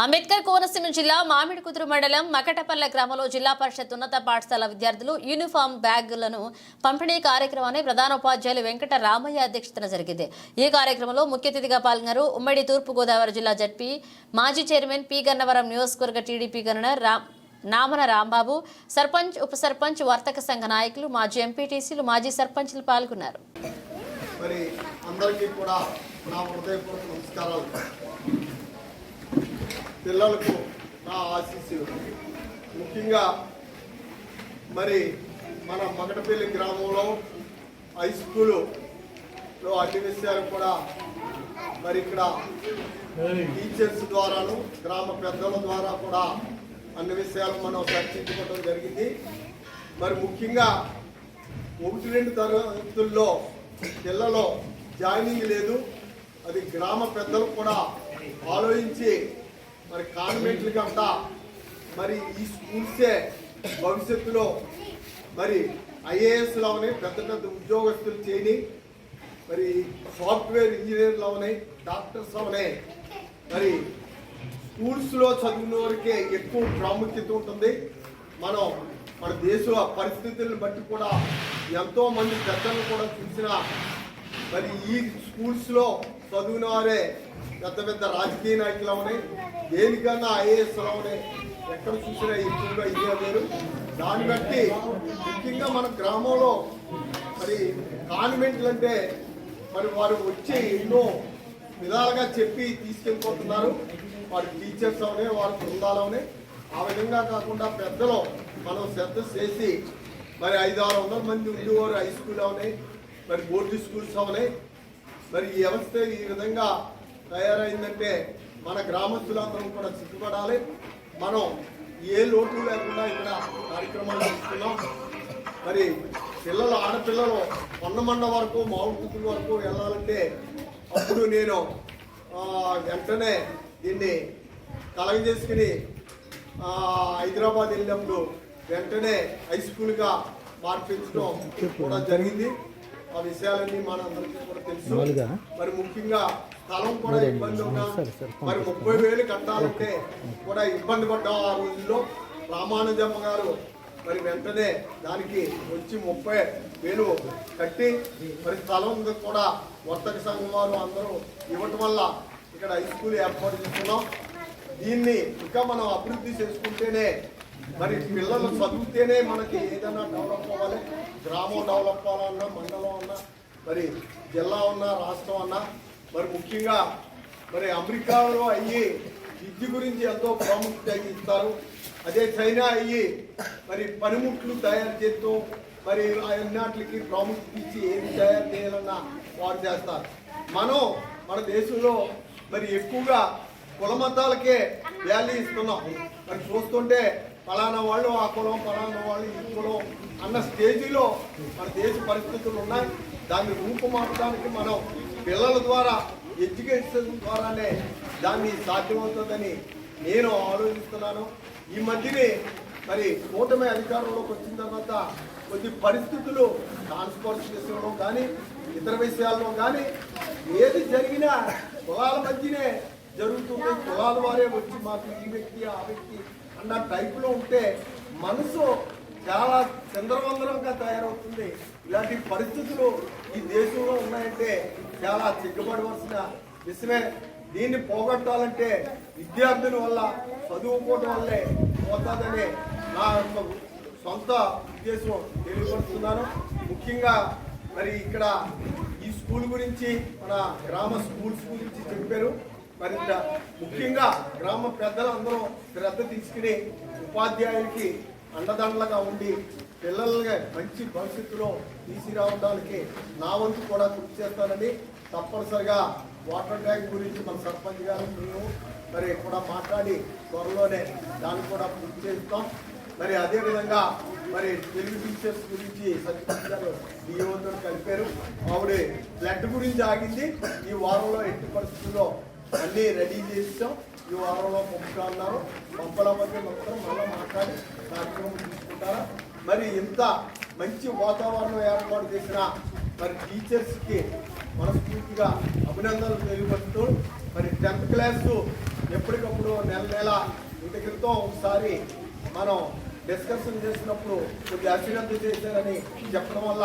అంబేద్కర్ కోనసీమ జిల్లా మామిడికుదురు మండలం మకటపల్లె గ్రామంలో జిల్లా పరిషత్ ఉన్నత పాఠశాల విద్యార్థులు యూనిఫామ్ బ్యాగులను పంపిణీ కార్యక్రమాన్ని ప్రధానోపాధ్యాయులు వెంకట రామయ్య అధ్యక్షతన జరిగింది. ఈ కార్యక్రమంలో ముఖ్య అతిథిగా పాల్గొన్నారు ఉమ్మడి తూర్పుగోదావరి జిల్లా జడ్పీ మాజీ చైర్మన్ పి గన్నవరం నియోజకవర్గ టీడీపీ గవర్నర్ నామన రాంబాబు, సర్పంచ్, ఉప సర్పంచ్, వర్తక సంఘ నాయకులు, మాజీ ఎంపీటీసీలు, మాజీ సర్పంచ్లు పాల్గొన్నారు. పిల్లలకు నా ఆశీస్సులు. ముఖ్యంగా మరి మన మకటపల్లి గ్రామంలో హై స్కూల్లో అన్ని విషయాలు కూడా మరి ఇక్కడ టీచర్స్ ద్వారాను గ్రామ పెద్దల ద్వారా కూడా అన్ని విషయాలు మనం చర్చించుకోవడం జరిగింది. మరి ముఖ్యంగా 1-2 తరగతుల్లో పిల్లలు జాయినింగ్ లేదు. అది గ్రామ పెద్దలు కూడా ఆలోచించి మరి కాన్వెంట్లు కంట మరి ఈ స్కూల్సే భవిష్యత్తులో మరి ఐఏఎస్లు అవనాయి, పెద్ద పెద్ద ఉద్యోగస్తులు చేయని, మరి సాఫ్ట్వేర్ ఇంజనీర్లు అవనాయి, డాక్టర్స్ అవనాయి. మరి స్కూల్స్లో చదివిన వరకే ఎక్కువ ప్రాముఖ్యత ఉంటుంది. మన దేశ పరిస్థితులను బట్టి కూడా ఎంతో మంది పెద్దలను కూడా చూసిన మరి ఈ స్కూల్స్లో చదివిన వారే పెద్ద పెద్ద రాజకీయ నాయకులు ఉన్నాయి, దేనికన్నా ఐఏఎస్లు ఉన్నాయి. ఎక్కడ చూసినా ఎక్కువగా ఇదే లేరు. దాన్ని బట్టి ముఖ్యంగా మన గ్రామంలో మరి కాన్వెంట్లు అంటే మరి వారు వచ్చి ఎన్నో విధాలుగా చెప్పి తీసుకెళ్ళిపోతున్నారు. వారి టీచర్స్ అవునాయి, వారి బృందాలు అవునాయి. ఆ విధంగా కాకుండా పెద్దలు మనం శ్రద్ధ చేసి మరి 500-600 మంది ఉండేవారు హై స్కూల్ అవునాయి, మరి బోర్డు స్కూల్స్ అవునాయి. మరి ఈ వ్యవస్థ ఈ విధంగా తయారైందంటే మన గ్రామస్తులందరం కూడా సిగ్గుపడాలి. మనం ఏ లోటు లేకుండా ఇక్కడ కార్యక్రమాలు చేస్తున్నాం. మరి పిల్లలు, ఆడపిల్లలు కొండమండ వరకు, మామిడికుదురు వరకు వెళ్ళాలంటే అప్పుడు నేను వెంటనే దీన్ని కలగజేసుకుని హైదరాబాద్ వెళ్ళినప్పుడు వెంటనే హై స్కూల్గా మార్పించడం కూడా జరిగింది. ఆ విషయాలన్నీ మనందరికీ కూడా తెలుసు. మరి ముఖ్యంగా స్థలం కూడా ఇబ్బంది ఉన్నా మరి 30,000 కట్టాలంటే కూడా ఇబ్బంది పడ్డాం. ఆ రోజుల్లో రామానుజమ్మ గారు మరి వెంటనే దానికి వచ్చి 30,000 కట్టి మరి స్థలం కూడా వర్తక సంఘం వారు అందరూ ఇవ్వటం వల్ల ఇక్కడ హై స్కూల్ ఏర్పాటు చేస్తున్నాం. దీన్ని ఇంకా మనం అభివృద్ధి చేసుకుంటేనే మరి పిల్లలు చదివితేనే మనకి ఏదైనా డెవలప్ అవ్వాలి. గ్రామం డెవలప్ అవ్వాలన్నా, మండలం అన్నా, మరి జిల్లా ఉన్నా, రాష్ట్రం అన్నా. మరి ముఖ్యంగా మరి అమెరికాలో అయ్యి విద్య గురించి ఎంతో ప్రాముఖ్యత ఇస్తారు. అదే చైనా అయ్యి మరి పనిముట్లు తయారు చేస్తూ మరి అన్నిటికి ప్రాముఖ్యత ఇచ్చి ఏది తయారు చేయాలన్నా వారు చేస్తారు. మన దేశంలో మరి ఎక్కువగా కుల మతాలకే వాల్యూ ఇస్తున్నాం. మరి చూస్తుంటే ఫలానా వాళ్ళు ఆ కులం, ఫలానా వాళ్ళు ఈ కులం అన్న స్టేజీలో మన దేశ పరిస్థితులు ఉన్నాయి. దాన్ని రూపుమార్చడానికి మనం పిల్లల ద్వారా, ఎడ్యుకేషన్ ద్వారానే దాన్ని సాధ్యమవుతుందని నేను ఆలోచిస్తున్నాను. ఈ మధ్యనే మరి కూటమి అధికారంలోకి వచ్చిన తర్వాత కొద్ది పరిస్థితులు ట్రాన్స్పోర్ట్ విషయంలో కానీ, ఇతర విషయాల్లో కానీ ఏది జరిగినా కులాల మధ్యనే జరుగుతుంది. కులాల వారే వచ్చి మాకు ఈ వ్యక్తి, ఆ వ్యక్తి అన్న టైపులో ఉంటే మనసు చాలా చంద్రవందరంగా తయారవుతుంది. ఇలాంటి పరిస్థితులు ఈ దేశంలో ఉన్నాయంటే చాలా సిగ్గుపడవలసిన విషయమే. దీన్ని పోగొట్టాలంటే విద్యార్థుల వల్ల, చదువుకోవడం వల్లే పోతుందని నా యొక్క సొంత ఉద్దేశం తెలియపరుస్తున్నాను. ముఖ్యంగా మరి ఇక్కడ ఈ స్కూల్ గురించి, మన గ్రామ స్కూల్స్ గురించి చెప్పారు. మరి ముఖ్యంగా గ్రామ పెద్దలందరూ శ్రద్ధ తీసుకుని ఉపాధ్యాయులకి అండదండలుగా ఉండి పిల్లల్ని మంచి భవిష్యత్తులో తీసుకురావడానికి నా వంతు కూడా కృషి చేస్తానని, తప్పనిసరిగా వాటర్ ట్యాంక్ గురించి మన సర్పంచ్ గారు మేము మరి కూడా మాట్లాడి త్వరలోనే దాన్ని కూడా పూర్తి చేస్తాం. మరి అదేవిధంగా మరి తెలుగు టీచర్స్ గురించి సర్పంచ్ గారు డిఓతో కలిపారు. ఆవిడ బ్లడ్ గురించి ఆగింది. ఈ వారంలో ఎట్టి పరిస్థితుల్లో అన్నీ రెడీ చేస్తాం. ఈ వారంలో పంపుతా అన్నారు. పంపల మధ్య మొత్తం మళ్ళీ మాట్లాడి కార్యక్రమం తీసుకుంటారా. మరి ఇంత మంచి వాతావరణం ఏర్పాటు చేసిన మరి టీచర్స్కి మనస్ఫూర్తిగా అభినందనలు తెలియపరుస్తూ మరి 10th క్లాసు ఎప్పటికప్పుడు నెల ఇంటి క్రితం ఒకసారి మనం డిస్కషన్ చేసినప్పుడు కొద్దిగా అశ్రద్ధ చేశారని చెప్పడం వల్ల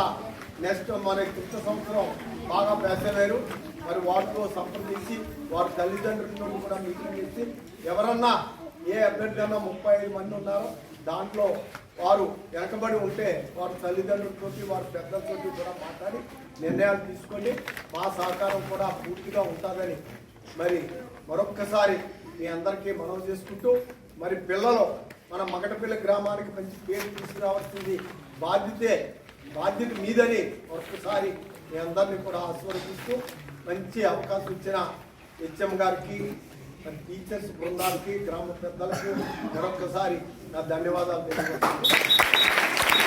నెక్స్ట్ మన క్రిత సంవత్సరం బాగా పేసవేరు. మరి వారితో సంప్రదించి వారి తల్లిదండ్రులతో కూడా మీటింగ్ చేసి ఎవరన్నా ఏ అభ్యర్థి అన్నా 35 మంది ఉన్నారో దాంట్లో వారు వెనకబడి ఉంటే వారి తల్లిదండ్రులతోటి వారి పెద్దలతోటి కూడా మాట్లాడి నిర్ణయాలు తీసుకొని మా సహకారం కూడా పూర్తిగా ఉంటుందని మరి మరొక్కసారి మీ అందరికీ మనవి చేసుకుంటూ మరి పిల్లలు మన మగటపల్లి గ్రామానికి మంచి పేరు తీసుకురావాల్సింది బాధ్యత మీదని మరొకసారి మీ అందరినీ కూడా ఆశీర్వదిస్తూ మంచి అవకాశం ఇచ్చిన హెచ్ఎం గారికి మరి టీచర్స్ బృందాలకి గ్రామ పెద్దలకు మరొకసారి నా ధన్యవాదాలు తెలియజేస్తున్నాను.